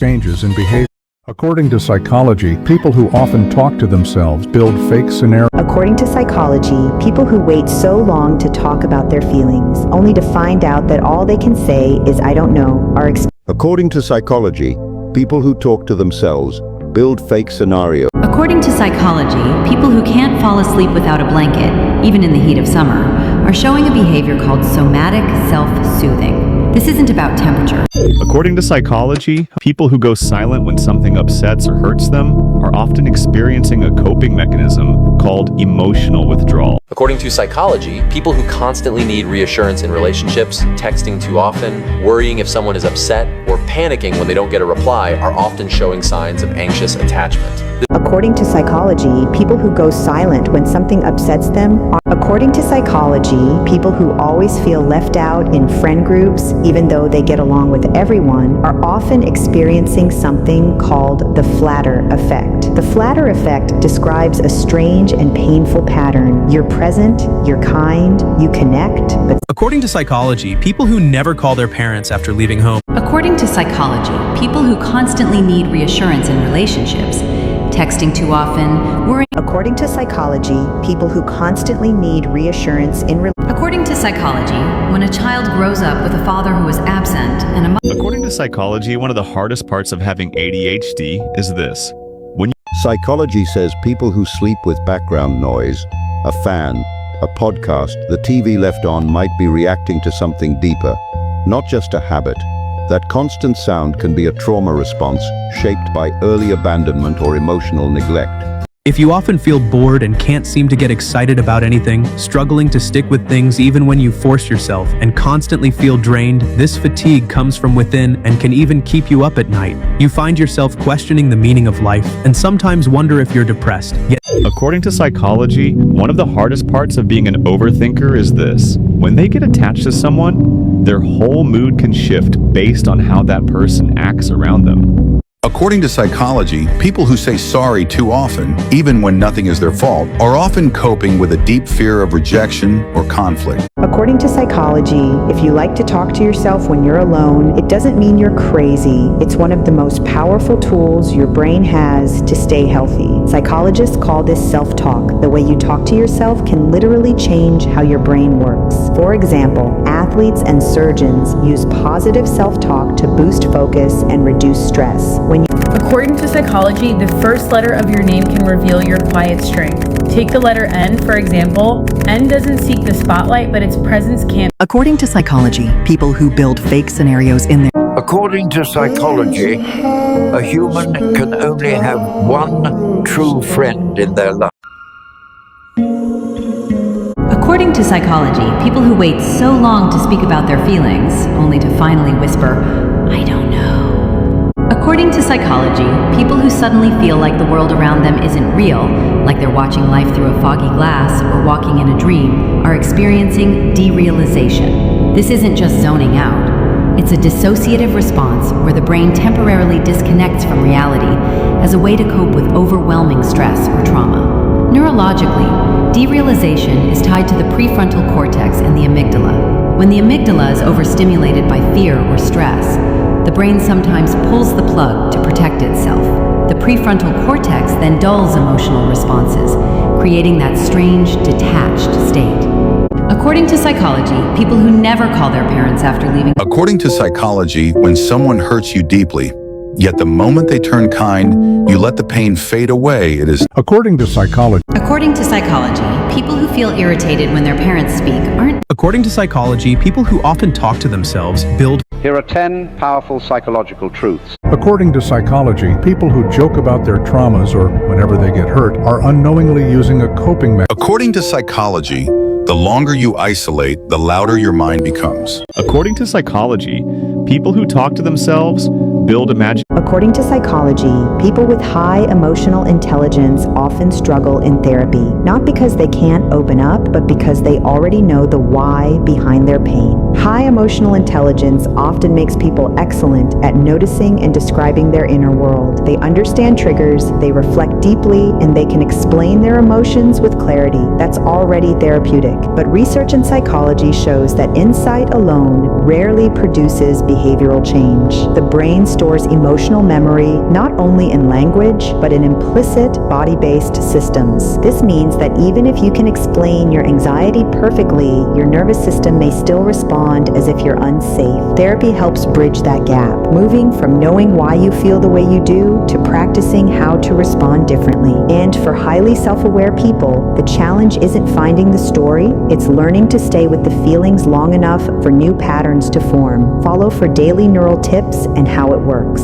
changes in behavior. According to psychology, people who often talk to themselves build fake scenarios. According to psychology, people who wait so long to talk about their feelings, only to find out that all they can say is "I don't know," are According to psychology, people who talk to themselves build fake scenarios. According to psychology, people who can't fall asleep without a blanket, even in the heat of summer, are showing a behavior called somatic self-soothing. This isn't about temperature. According to psychology, people who go silent when something upsets or hurts them are often experiencing a coping mechanism called emotional withdrawal. According to psychology, people who constantly need reassurance in relationships, texting too often, worrying if someone is upset, or panicking when they don't get a reply are often showing signs of anxious attachment. According to psychology, people who go silent when something upsets them are. According to psychology, people who always feel left out in friend groups, even though they get along with everyone, are often experiencing something called the flatter effect. The flatter effect describes a strange and painful pattern. You're present, you're kind, you connect, but According to psychology, people who never call their parents after leaving home. According to psychology, people who constantly need reassurance in relationships, texting too often, worrying. according to psychology, people who constantly need reassurance in According to psychology, when a child grows up with a father who is absent and a mother. According to psychology, one of the hardest parts of having ADHD is this. Psychology says people who sleep with background noise, a fan, a podcast, the TV left on might be reacting to something deeper, not just a habit. That constant sound can be a trauma response shaped by early abandonment or emotional neglect. If you often feel bored and can't seem to get excited about anything, struggling to stick with things even when you force yourself, and constantly feel drained, this fatigue comes from within and can even keep you up at night. You find yourself questioning the meaning of life and sometimes wonder if you're depressed. Yet, According to psychology, one of the hardest parts of being an overthinker is this. When they get attached to someone, their whole mood can shift based on how that person acts around them. According to psychology, people who say sorry too often, even when nothing is their fault, are often coping with a deep fear of rejection or conflict. According to psychology, if you like to talk to yourself when you're alone, it doesn't mean you're crazy. It's one of the most powerful tools your brain has to stay healthy. Psychologists call this self-talk. The way you talk to yourself can literally change how your brain works. For example, athletes and surgeons use positive self-talk to boost focus and reduce stress. According to psychology, the first letter of your name can reveal your quiet strength. Take the letter N, for example. N doesn't seek the spotlight, but its presence can. According to psychology, people who build fake scenarios in their. According to psychology, a human can only have one true friend in their life. According to psychology, people who wait so long to speak about their feelings, only to finally whisper, "I don't know." According to psychology, people who suddenly feel like the world around them isn't real, like they're watching life through a foggy glass or walking in a dream, are experiencing derealization. This isn't just zoning out. It's a dissociative response where the brain temporarily disconnects from reality as a way to cope with overwhelming stress or trauma. Neurologically, derealization is tied to the prefrontal cortex and the amygdala. When the amygdala is overstimulated by fear or stress, the brain sometimes pulls the plug to protect itself. The prefrontal cortex then dulls emotional responses, creating that strange, detached state. According to psychology, people who never call their parents after leaving. According to psychology, when someone hurts you deeply, yet the moment they turn kind, you let the pain fade away, it is. According to psychology, people who feel irritated when their parents speak aren't. According to psychology, people who often talk to themselves build. Here are 10 powerful psychological truths. According to psychology, people who joke about their traumas or whenever they get hurt are unknowingly using a coping mechanism. According to psychology, the longer you isolate, the louder your mind becomes. According to psychology, people who talk to themselves build imagination. According to psychology, people with high emotional intelligence often struggle in therapy, not because they can't open up, but because they already know the why behind their pain. High emotional intelligence often makes people excellent at noticing and describing their inner world. They understand triggers, they reflect deeply, and they can explain their emotions with clarity. That's already therapeutic. But research in psychology shows that insight alone rarely produces behavioral change. The brain stores emotional memory not only in language, but in implicit, body-based systems. This means that even if you can explain your anxiety perfectly, your nervous system may still respond as if you're unsafe. Therapy helps bridge that gap, moving from knowing why you feel the way you do to practicing how to respond differently. And for highly self-aware people, the challenge isn't finding the story, it's learning to stay with the feelings long enough for new patterns to form. Follow for daily neural tips and how it works.